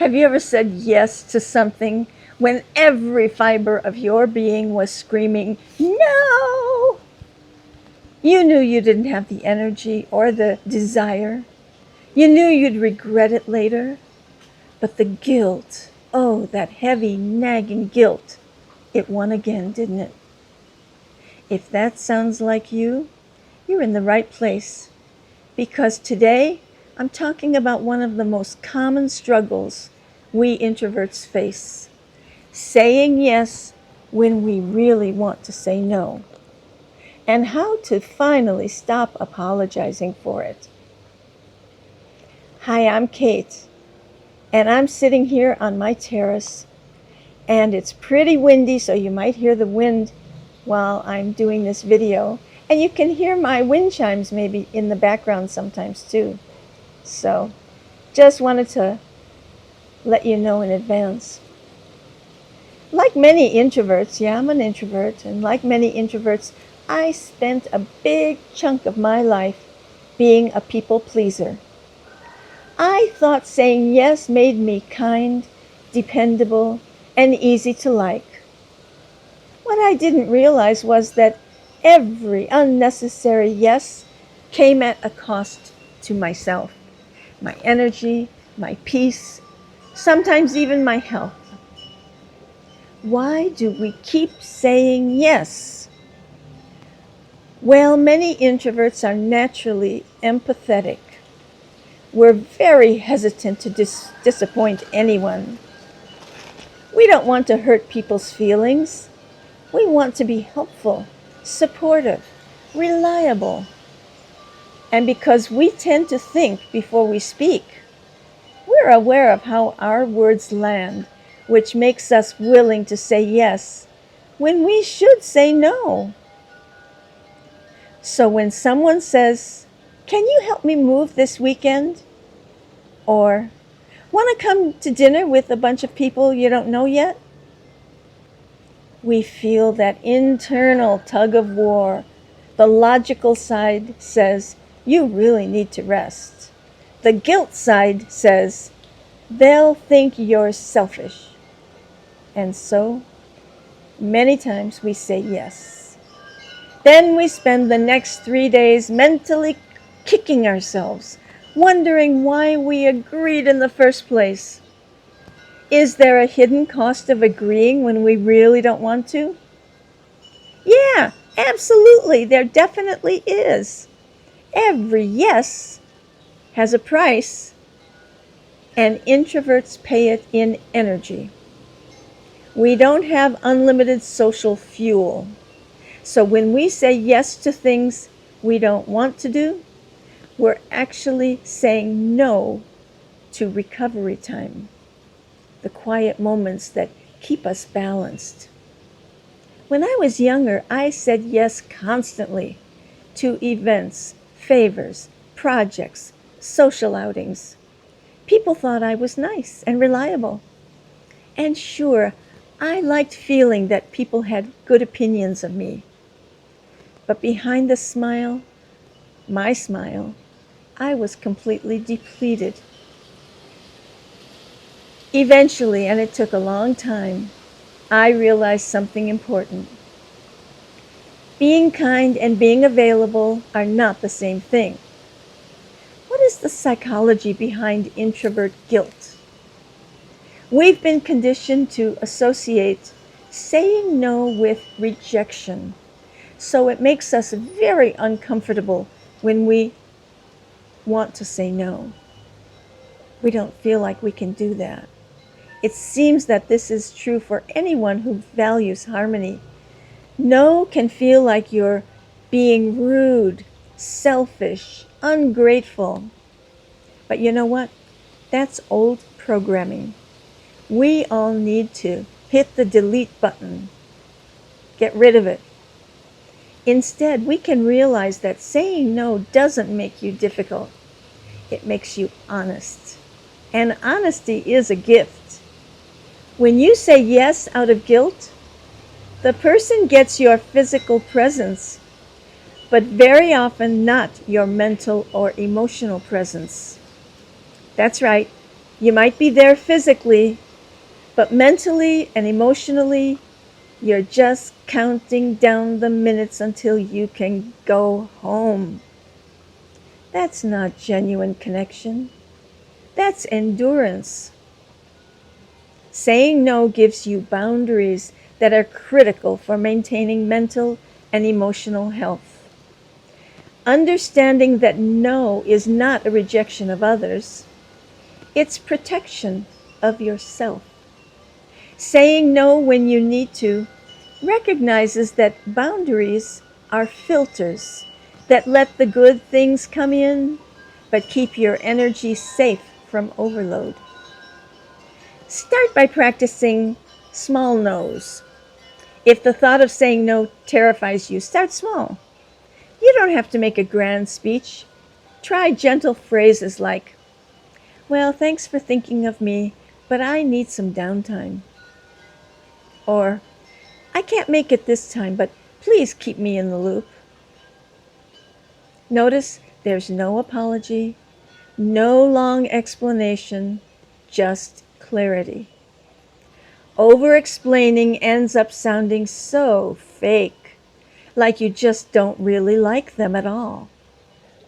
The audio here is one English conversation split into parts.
Have you ever said yes to something when every fiber of your being was screaming, no? You knew you didn't have the energy or the desire. You knew you'd regret it later. But the guilt, oh, that heavy, nagging guilt, it won again, didn't it? If that sounds like you, you're in the right place. Because today, I'm talking about one of the most common struggles we introverts face. Saying yes when we really want to say no. And how to finally stop apologizing for it. Hi, I'm Kate, and I'm sitting here on my terrace, and it's pretty windy, so you might hear the wind while I'm doing this video. And you can hear my wind chimes maybe in the background sometimes too. So just wanted to let you know in advance. Like many introverts, yeah, I'm an introvert, and like many introverts, I spent a big chunk of my life being a people pleaser. I thought saying yes made me kind, dependable, and easy to like. What I didn't realize was that every unnecessary yes came at a cost to myself, my energy, my peace, sometimes even my health. Why do we keep saying yes? Well, many introverts are naturally empathetic. We're very hesitant to disappoint anyone. We don't want to hurt people's feelings. We want to be helpful, supportive, reliable. And because we tend to think before we speak, we're aware of how our words land, which makes us willing to say yes when we should say no. So when someone says, "Can you help me move this weekend?" Or, "Want to come to dinner with a bunch of people you don't know yet?" We feel that internal tug of war. The logical side says, "You really need to rest." The guilt side says, "They'll think you're selfish." And so, many times we say yes. Then we spend the next 3 days mentally kicking ourselves, wondering why we agreed in the first place. Is there a hidden cost of agreeing when we really don't want to? Yeah, absolutely, there definitely is. Every yes has a price, and introverts pay it in energy. We don't have unlimited social fuel. So when we say yes to things we don't want to do, we're actually saying no to recovery time, the quiet moments that keep us balanced. When I was younger, I said yes constantly to events, favors, projects, social outings. People thought I was nice and reliable. And sure, I liked feeling that people had good opinions of me. But behind the smile, my smile, I was completely depleted. Eventually, and it took a long time, I realized something important. Being kind and being available are not the same thing. What is the psychology behind introvert guilt? We've been conditioned to associate saying no with rejection, so it makes us very uncomfortable when we want to say no. We don't feel like we can do that. It seems that this is true for anyone who values harmony. No can feel like you're being rude, selfish, ungrateful. But you know what? That's old programming. We all need to hit the delete button. Get rid of it. Instead, we can realize that saying no doesn't make you difficult. It makes you honest. And honesty is a gift. When you say yes out of guilt, the person gets your physical presence, but very often not your mental or emotional presence. That's right. You might be there physically, but mentally and emotionally, you're just counting down the minutes until you can go home. That's not genuine connection. That's endurance. Saying no gives you boundaries that are critical for maintaining mental and emotional health. Understanding that no is not a rejection of others, it's protection of yourself. Saying no when you need to recognizes that boundaries are filters that let the good things come in, but keep your energy safe from overload. Start by practicing small no's. If the thought of saying no terrifies you, start small. You don't have to make a grand speech. Try gentle phrases like, "Well, thanks for thinking of me, but I need some downtime." Or, "I can't make it this time, but please keep me in the loop." Notice there's no apology, no long explanation, just clarity. Over-explaining ends up sounding so fake, like you just don't really like them at all.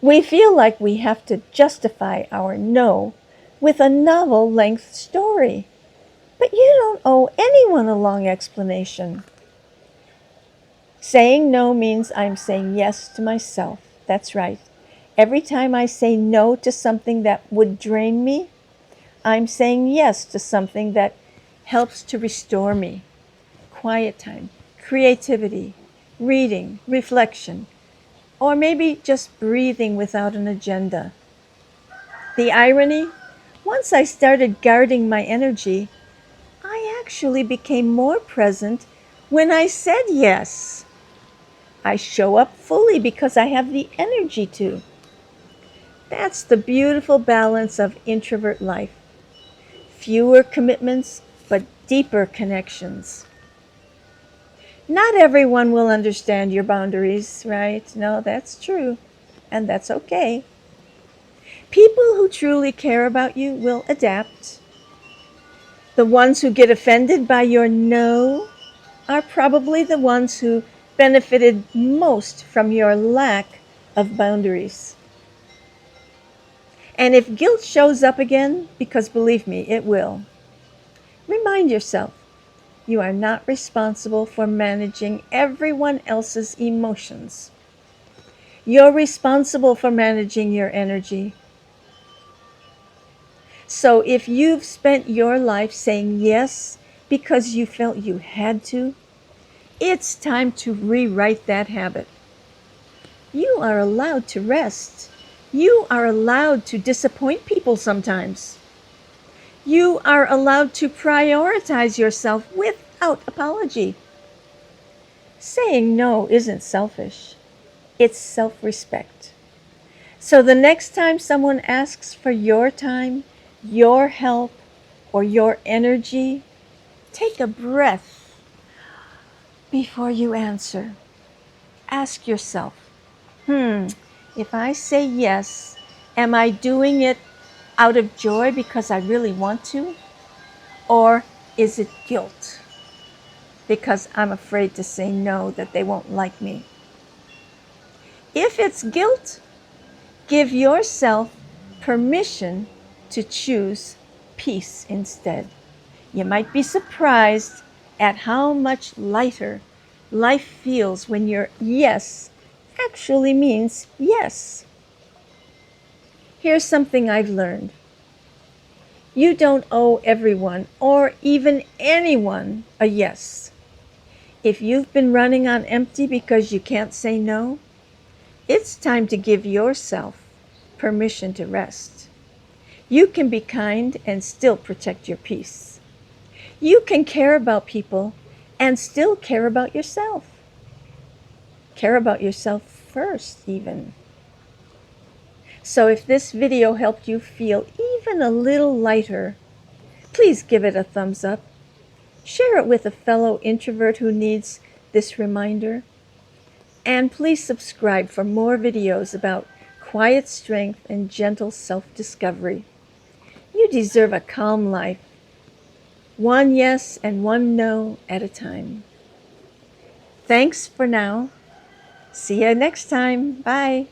We feel like we have to justify our no with a novel-length story, but you don't owe anyone a long explanation. Saying no means I'm saying yes to myself. That's right. Every time I say no to something that would drain me, I'm saying yes to something that helps to restore me. Quiet time, creativity, reading, reflection, or maybe just breathing without an agenda. The irony? Once I started guarding my energy, I actually became more present when I said yes. I show up fully because I have the energy to. That's the beautiful balance of introvert life. Fewer commitments, but deeper connections. Not everyone will understand your boundaries, right? No, that's true. And that's okay. People who truly care about you will adapt. The ones who get offended by your no are probably the ones who benefited most from your lack of boundaries. And if guilt shows up again, because believe me, it will, remind yourself you are not responsible for managing everyone else's emotions. You're responsible for managing your energy. So if you've spent your life saying yes because you felt you had to, it's time to rewrite that habit. You are allowed to rest. You are allowed to disappoint people sometimes. You are allowed to prioritize yourself without apology. Saying no isn't selfish. It's self-respect. So the next time someone asks for your time, your help, or your energy, take a breath before you answer. Ask yourself, if I say yes, am I doing it out of joy because I really want to? Or is it guilt because I'm afraid to say no, that they won't like me? If it's guilt, give yourself permission to choose peace instead. You might be surprised at how much lighter life feels when your yes actually means yes. Here's something I've learned. You don't owe everyone or even anyone a yes. If you've been running on empty because you can't say no, it's time to give yourself permission to rest. You can be kind and still protect your peace. You can care about people and still care about yourself. Care about yourself first, even. So if this video helped you feel even a little lighter, please give it a thumbs up. Share it with a fellow introvert who needs this reminder. And please subscribe for more videos about quiet strength and gentle self-discovery. You deserve a calm life, one yes and one no at a time. Thanks for now. See you next time. Bye.